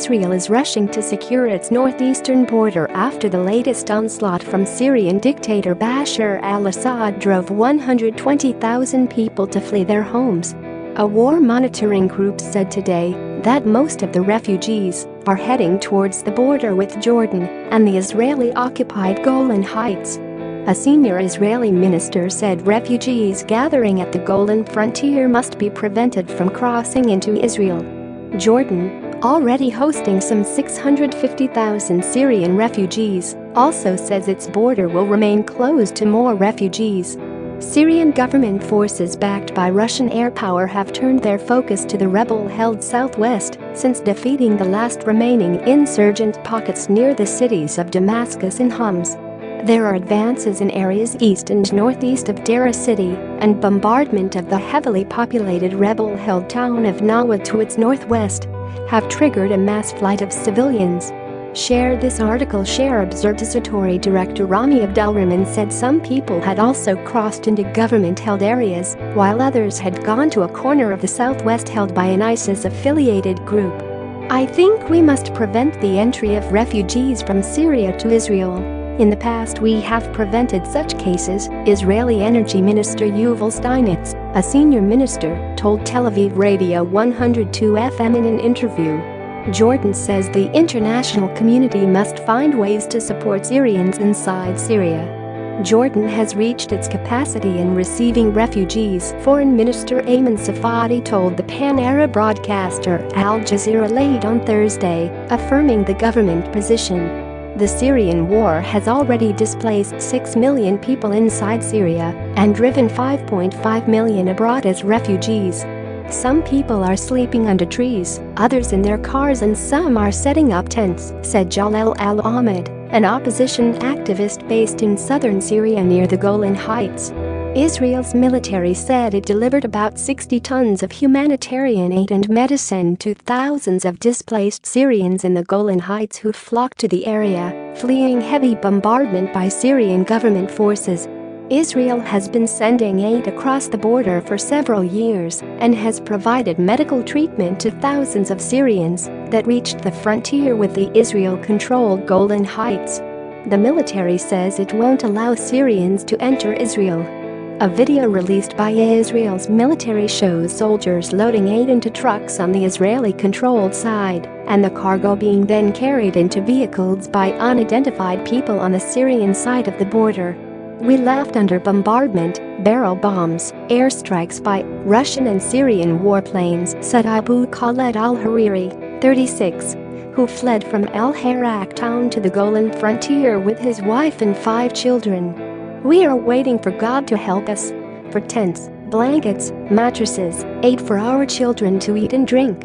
Israel is rushing to secure its northeastern border after the latest onslaught from Syrian dictator Bashar al-Assad drove 120,000 people to flee their homes. A war monitoring group said today that most of the refugees are heading towards the border with Jordan and the Israeli-occupied Golan Heights. A senior Israeli minister said refugees gathering at the Golan frontier must be prevented from crossing into Israel. Jordan, already hosting some 650,000 Syrian refugees, also says its border will remain closed to more refugees. Syrian government forces backed by Russian air power have turned their focus to the rebel-held southwest since defeating the last remaining insurgent pockets near the cities of Damascus and Homs. There are advances in areas east and northeast of Deraa city, and bombardment of the heavily populated rebel-held town of Nawa to its northwest have triggered a mass flight of civilians. Share this article. Share Observatory Director Rami Abdelrahman said some people had also crossed into government-held areas, while others had gone to a corner of the southwest held by an ISIS-affiliated group. "I think we must prevent the entry of refugees from Syria to Israel. In the past we have prevented such cases," Israeli Energy Minister Yuval Steinitz, a senior minister, told Tel Aviv Radio 102 FM in an interview. Jordan says the international community must find ways to support Syrians inside Syria. Jordan has reached its capacity in receiving refugees, Foreign Minister Ayman Safadi told the Pan-Arab broadcaster Al Jazeera late on Thursday, affirming the government position. The Syrian war has already displaced 6 million people inside Syria and driven 5.5 million abroad as refugees. Some people are sleeping under trees, others in their cars, and some are setting up tents, said Jalal al-Ahmed, an opposition activist based in southern Syria near the Golan Heights. Israel's military said it delivered about 60 tons of humanitarian aid and medicine to thousands of displaced Syrians in the Golan Heights who flocked to the area, fleeing heavy bombardment by Syrian government forces. Israel has been sending aid across the border for several years and has provided medical treatment to thousands of Syrians that reached the frontier with the Israel-controlled Golan Heights. The military says it won't allow Syrians to enter Israel. A video released by Israel's military shows soldiers loading aid into trucks on the Israeli-controlled side, and the cargo being then carried into vehicles by unidentified people on the Syrian side of the border. "We left under bombardment, barrel bombs, airstrikes by Russian and Syrian warplanes," said Abu Khaled al-Hariri, 36, who fled from El-Harak town to the Golan frontier with his wife and 5 children. "We are waiting for God to help us, for tents, blankets, mattresses, aid for our children to eat and drink."